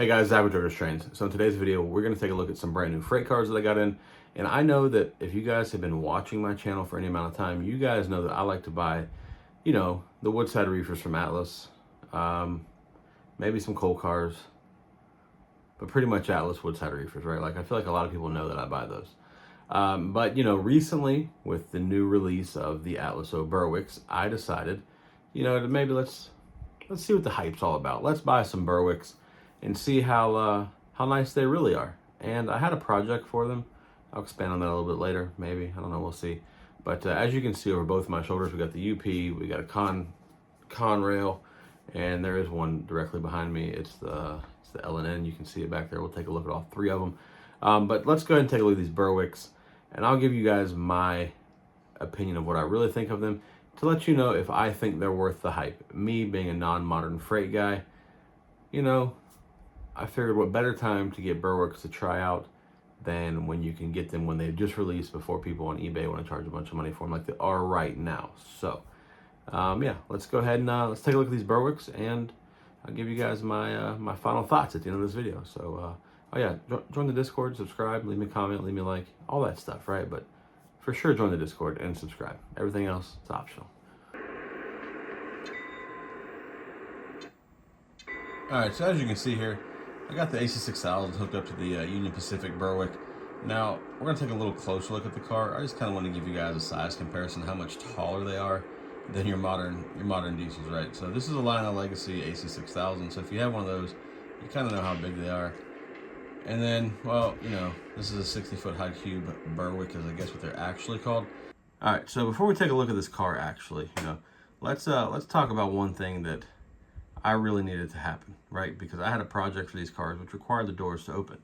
Hey guys, Zach with Driver's Trains. So in today's video, we're going to take a look at some brand new freight cars that I got in. And I know that if you guys have been watching my channel for any amount of time, you guys know that I like to buy, the Woodside reefers from Atlas, maybe some coal cars, but pretty much Atlas Woodside reefers, right? Like I feel like a lot of people know that I buy those. But recently with the new release of the Atlas Berwicks, I decided, to maybe let's see what the hype's all about. Let's buy some Berwicks and see how nice they really are. And I had a project for them. I'll expand on that a little bit later, maybe. I don't know, we'll see. But as you can see over both my shoulders, we got the UP, we got a con rail, and there is one directly behind me. It's the L&N. You can see it back there. We'll take a look at all three of them. But let's go ahead and take a look at these Berwicks, and I'll give you guys my opinion of what I really think of them to let you know if I think they're worth the hype. Me being a non-modern freight guy, I figured what better time to get Burwick to try out than when you can get them when they've just released before people on eBay want to charge a bunch of money for them like they are right now. So, yeah, let's go ahead and let's take a look at these Burwicks, and I'll give you guys my my final thoughts at the end of this video. So, oh yeah, join the Discord, subscribe, leave me a comment, leave me a like, all that stuff, right? But for sure, join the Discord and subscribe. Everything else is optional. All right, so as you can see here, I got the AC6000 hooked up to the Union Pacific Berwick. Now, we're going to take a little closer look at the car. I just kind of want to give you guys a size comparison, how much taller they are than your modern diesels, right? So this is a Lionel Legacy AC6000, so if you have one of those, you kind of know how big they are. And then, well, this is a 60-foot high cube Berwick, is I guess what they're actually called. All right, so before we take a look at this car, actually, let's talk about one thing that I really needed to happen, right? Because I had a project for these cars which required the doors to open.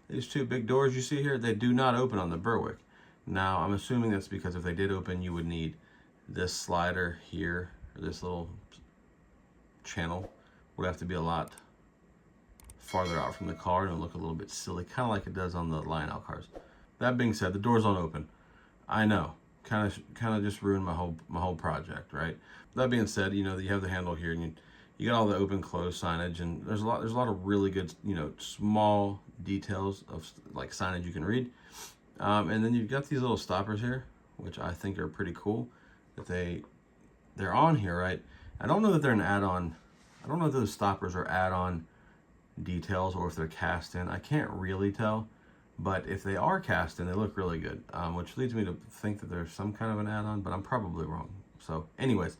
These two big doors you see here, they do not open on the Berwick. Now, I'm assuming that's because if they did open, you would need this slider here, or this little channel would have to be a lot farther out from the car, and it'll look a little bit silly, kind of like it does on the Lionel cars. That being said, the doors don't open. I know, kind of just ruined my whole project, right? That being said, you have the handle here, and you got all the open close signage, and there's a lot of really good small details of like signage you can read, and then you've got these little stoppers here, which I think are pretty cool that they're on here, right? I don't know that they're an add-on. I don't know if those stoppers are add-on details or if they're cast in. I can't really tell, but if they are cast in, they look really good, which leads me to think that there's some kind of an add-on, but I'm probably wrong. So anyways,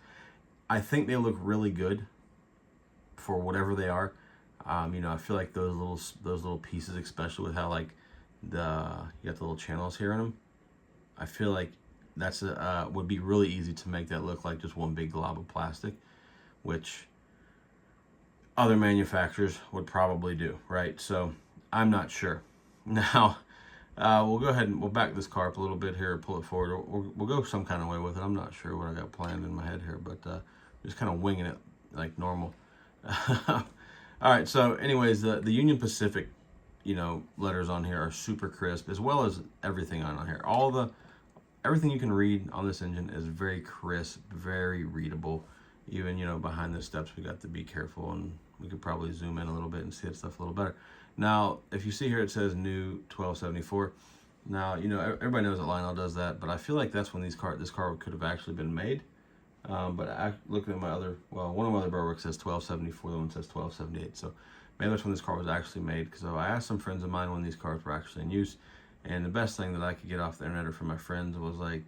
I think they look really good for whatever they are. I feel like those little pieces, especially with how like you got the little channels here in them, I feel like that's would be really easy to make that look like just one big glob of plastic, which other manufacturers would probably do, right? So I'm not sure. Now we'll go ahead and we'll back this car up a little bit here, pull it forward, or we'll go some kind of way with it. I'm not sure what I got planned in my head here, but just kind of winging it like normal. All right, so anyways, the Union Pacific letters on here are super crisp, as well as everything on here. Everything you can read on this engine is very crisp, very readable. Even behind the steps we got to be careful, and we could probably zoom in a little bit and see that stuff a little better. Now if you see here, it says new 1274. Now everybody knows that Lionel does that, but I feel like that's when this car could have actually been made. But looking at one of my other Berwick says 1274, the one says 1278. So maybe that's when this car was actually made. Because I asked some friends of mine when these cars were actually in use, and the best thing that I could get off the internet or from my friends was like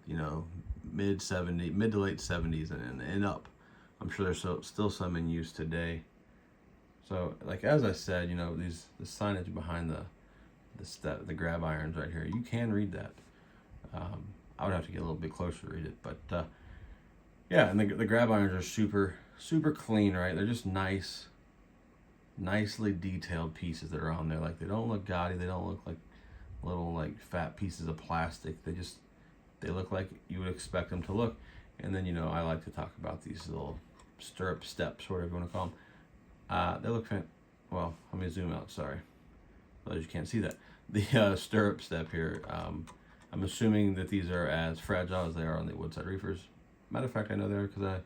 mid to late 70s and up. I'm sure there's still some in use today. So like as I said, the signage behind the grab irons right here, you can read that. I would have to get a little bit closer to read it, but yeah, and the grab irons are super clean, right? They're just nicely detailed pieces that are on there. Like they don't look gaudy. They don't look like little like fat pieces of plastic. They look like you would expect them to look. And then I like to talk about these little stirrup steps, whatever you want to call them. They look well. Let me zoom out. Sorry, otherwise you can't see that. The stirrup step here. I'm assuming that these are as fragile as they are on the Woodside reefers. Matter of fact, I know they are because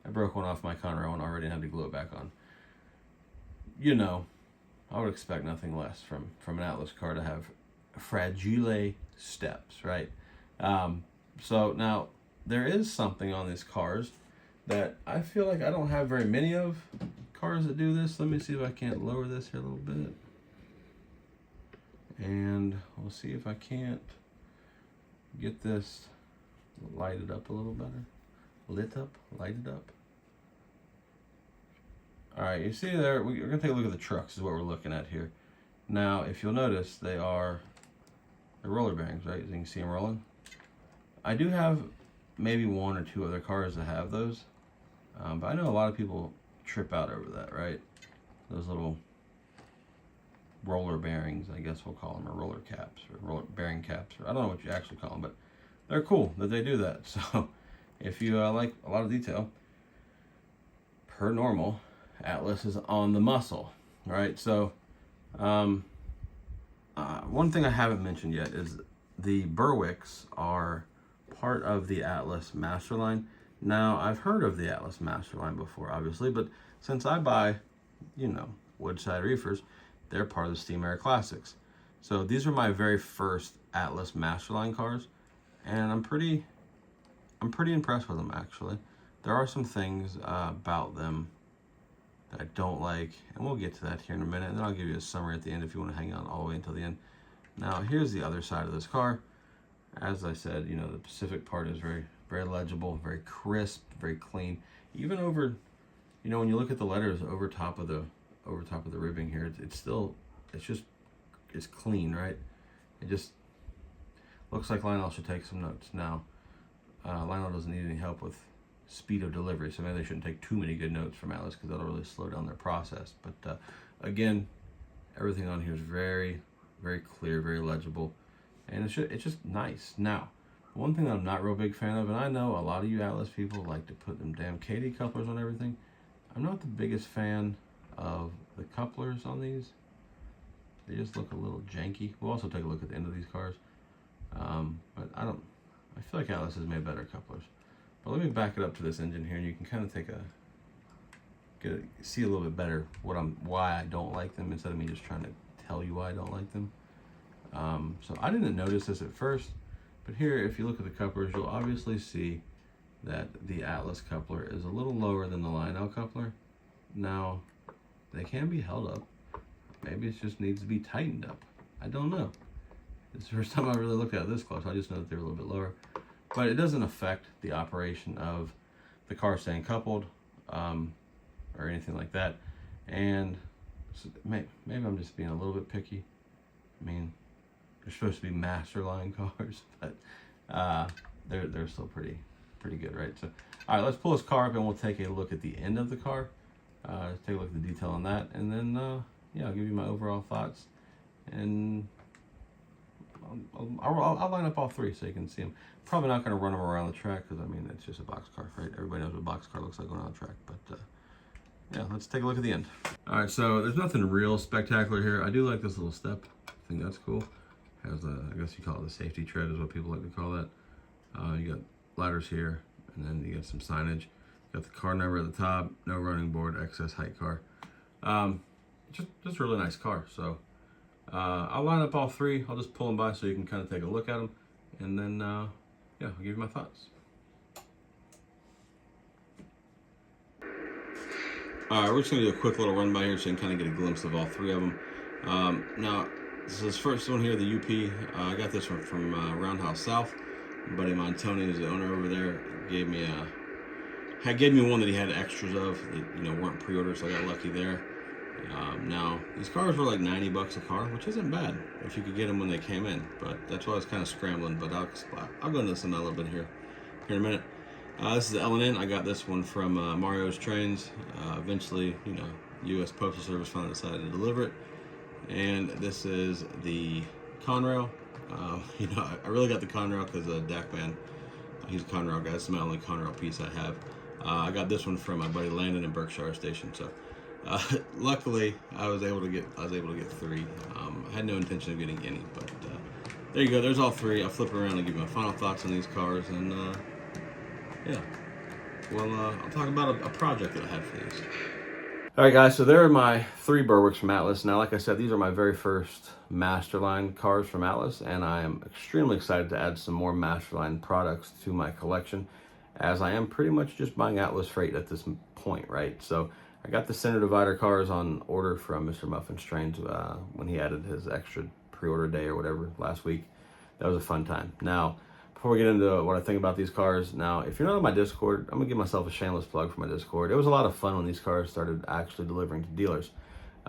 I broke one off my Conrail and already had to glue it back on. I would expect nothing less from an Atlas car to have fragile steps, right? So now there is something on these cars that I feel like I don't have very many of cars that do this. Let me see if I can't lower this here a little bit. And we'll see if I can't get this lighted up a little better. Lighted up. All right, you see there, we're gonna take a look at the trucks is what we're looking at here. Now, if you'll notice, they're roller bearings, right? You can see them rolling. I do have maybe one or two other cars that have those, but I know a lot of people trip out over that, right? Those little roller bearings, I guess we'll call them, or roller caps, or roller bearing caps, or I don't know what you actually call them, but they're cool that they do that. So if you like a lot of detail, per normal, Atlas is on the muscle, right? So one thing I haven't mentioned yet is the Berwicks are part of the Atlas Master Line. Now, I've heard of the Atlas Master Line before, obviously, but since I buy, Woodside reefers, they're part of the Steam Air Classics. So these are my very first Atlas Master Line cars, and I'm pretty impressed with them, actually. There are some things about them that I don't like, and we'll get to that here in a minute, and then I'll give you a summary at the end if you want to hang out all the way until the end. Now, here's the other side of this car. As I said, the Pacific part is very, very legible, very crisp, very clean. Even over, when you look at the letters over top of the ribbing here, it's clean, right? It just looks like Lionel should take some notes. Now, Lionel doesn't need any help with speed of delivery, so maybe they shouldn't take too many good notes from Atlas because that'll really slow down their process. But again, everything on here is very, very clear, very legible, and it's just nice. Now, one thing that I'm not real big fan of, and I know a lot of you Atlas people like to put them damn KD couplers on everything. I'm not the biggest fan of the couplers on these. They just look a little janky. We'll also take a look at the end of these cars, but I feel like Atlas has made better couplers. But let me back it up to this engine here, and you can kind of see a little bit better why I don't like them instead of me just trying to tell you why I don't like them. So I didn't notice this at first, but here, if you look at the couplers, you'll obviously see that the Atlas coupler is a little lower than the Lionel coupler. Now, they can be held up. Maybe it just needs to be tightened up. I don't know. It's the first time I really looked at it this close. I just know that they're a little bit lower. But it doesn't affect the operation of the car staying coupled or anything like that. And so maybe I'm just being a little bit picky. I mean, they're supposed to be Master Line cars, but they're still pretty good, right? So, all right, let's pull this car up and we'll take a look at the end of the car. Take a look at the detail on that, and then I'll give you my overall thoughts, and I'll line up all three so you can see them. Probably not going to run them around the track because, it's just a box car, right? Everybody knows what a box car looks like going on the track, but let's take a look at the end. All right, so there's nothing real spectacular here. I do like this little step. I think that's cool. Has I guess you call it the safety tread is what people like to call that. You got ladders here, and then you got some signage. You got the car number at the top, no running board, excess height car. Just a really nice car. So I'll line up all three. I'll just pull them by so you can kind of take a look at them, and then I'll give you my thoughts. All right, we're just gonna do a quick little run by here so you can kind of get a glimpse of all three of them. Now, this is this first one here, the UP. I got this one from Roundhouse South. My buddy of mine, Tony, is the owner over there. Gave me one that he had extras of that weren't pre-ordered, so I got lucky there. Now, these cars were like $90 a car, which isn't bad if you could get them when they came in, but that's why I was kind of scrambling, but I'll go into this in a little bit here in a minute. This is the L&N. I got this one from Mario's Trains. Eventually, U.S. Postal Service finally decided to deliver it, and this is the Conrail. I really got the Conrail because Dak Man, he's a Conrail guy. This is my only Conrail piece I have. I got this one from my buddy Landon in Berkshire Station, so luckily I was able to get three. I had no intention of getting any, but there you go. There's all three. I'll flip it around and give you my final thoughts on these cars, and I'll talk about a project that I had for these. All right, guys, so there are my 3 Berwicks from Atlas. Now, like I said, these are my very first Masterline cars from Atlas, and I am extremely excited to add some more Masterline products to my collection, as I am pretty much just buying Atlas freight at this point, right? So I got the center divider cars on order from Mr. Muffin's Trains when he added his extra pre-order day or whatever last week. That was a fun time. Now, before we get into what I think about these cars, now, if you're not on my Discord, I'm gonna give myself a shameless plug for my Discord. It was a lot of fun when these cars started actually delivering to dealers.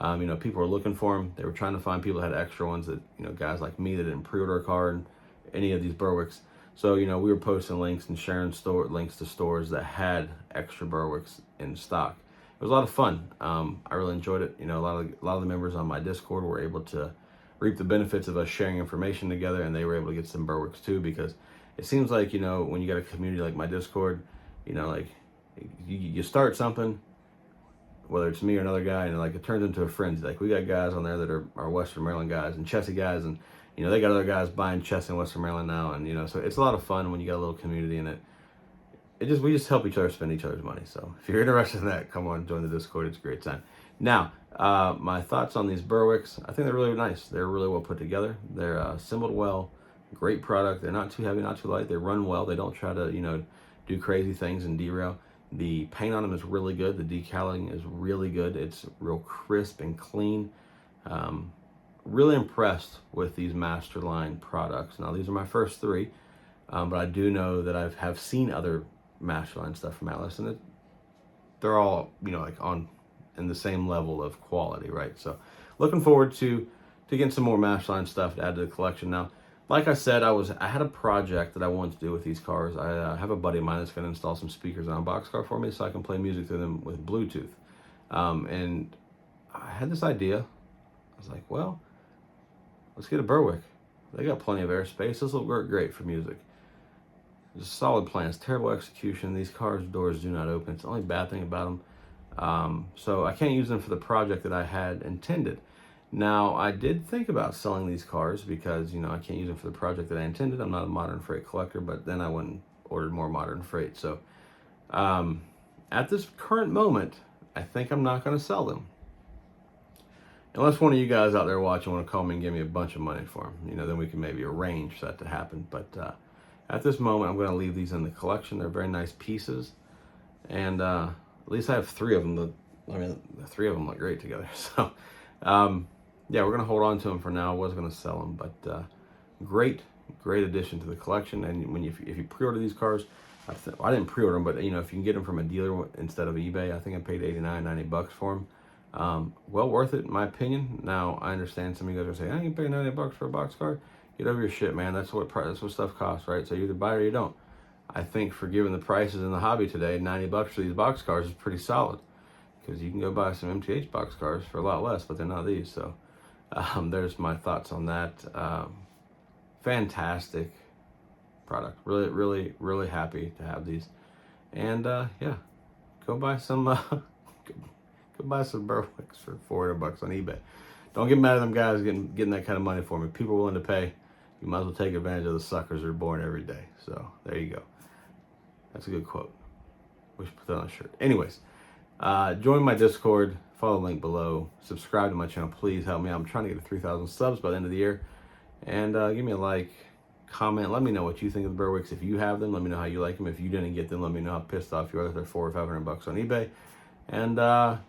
You know, people were looking for them. They were trying to find people that had extra ones that, you know, guys like me that didn't pre-order a car and any of these Berwicks. So, you know, we were posting links and sharing links to stores that had extra Berwicks in stock. It was a lot of fun. I really enjoyed it. You know, a lot of the members on my Discord were able to reap the benefits of us sharing information together, and they were able to get some Berwicks too, because it seems like, you know, when you got a community like my Discord, you know, like you start something, whether it's me or another guy, and like it turns into a frenzy. Like we got guys on there that are Western Maryland guys and Chessie guys, and you know they got other guys buying Chessie in Western Maryland now, and you know, so it's a lot of fun when you got a little community in it. We just help each other spend each other's money. So if you're interested in that, come on, join the Discord. It's a great time. Now, my thoughts on these Berwicks. I think they're really nice. They're really well put together. They're assembled well. Great product. They're not too heavy, not too light. They run well. They don't try to, you know, do crazy things and derail. The paint on them is really good. The decaling is really good. It's real crisp and clean. Really impressed with these Masterline products. Now, these are my first 3, but I do know that I have seen other Masterline stuff from Atlas, and they're all, you know, like in the same level of quality, right? So, looking forward to getting some more Masterline stuff to add to the collection. Now, like I said, I had a project that I wanted to do with these cars. I have a buddy of mine that's going to install some speakers on a boxcar for me so I can play music through them with Bluetooth. And I had this idea. I was like, well, let's get a Berwick. They got plenty of airspace. This will work great for music. It's a solid plan. It's terrible execution. These cars' doors do not open. It's the only bad thing about them. So I can't use them for the project that I had intended. Now, I did think about selling these cars because, you know, I can't use them for the project that I intended. I'm not a modern freight collector, but then I went and ordered more modern freight. So, at this current moment, I think I'm not going to sell them. Unless one of you guys out there watching want to call me and give me a bunch of money for them. You know, then we can maybe arrange for that to happen. But at this moment, I'm going to leave these in the collection. They're very nice pieces. And at least I have 3 of them. The 3 of them look great together. So, yeah, we're going to hold on to them for now. I was going to sell them, but great addition to the collection. And if you pre-order these cars, I didn't pre-order them, but you know, if you can get them from a dealer instead of eBay, I think I paid $89-90 for them. Well worth it in my opinion. Now I understand some of you guys are saying, "I ain't paying $90 for a boxcar." Get over your shit, man. That's what stuff costs, right? So you either buy it or you don't. I think for given the prices in the hobby today, $90 for these boxcars is pretty solid, because you can go buy some MTH boxcars for a lot less, but they're not these. So there's my thoughts on that. Fantastic product. Really happy to have these. And yeah, go buy some go buy some Burwicks for $400 on eBay. Don't get mad at them guys getting that kind of money for me. People are willing to pay. You might as well take advantage of the suckers that are born every day. So there you go. That's a good quote. We should put that on a shirt. Anyways, join my Discord. Follow the link below. Subscribe to my channel. Please help me out. I'm trying to get to 3,000 subs by the end of the year. And give me a like, comment. Let me know what you think of the Berwicks. If you have them, let me know how you like them. If you didn't get them, let me know how pissed off you are that they're $400 or $500 on eBay. And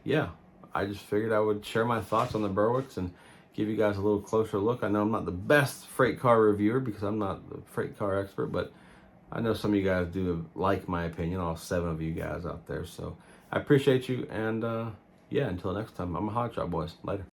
yeah, I just figured I would share my thoughts on the Berwicks and give you guys a little closer look. I know I'm not the best freight car reviewer because I'm not the freight car expert, but I know some of you guys do like my opinion, all 7 of you guys out there. So I appreciate you, and yeah, until next time, I'm a hotshot, boys. Later.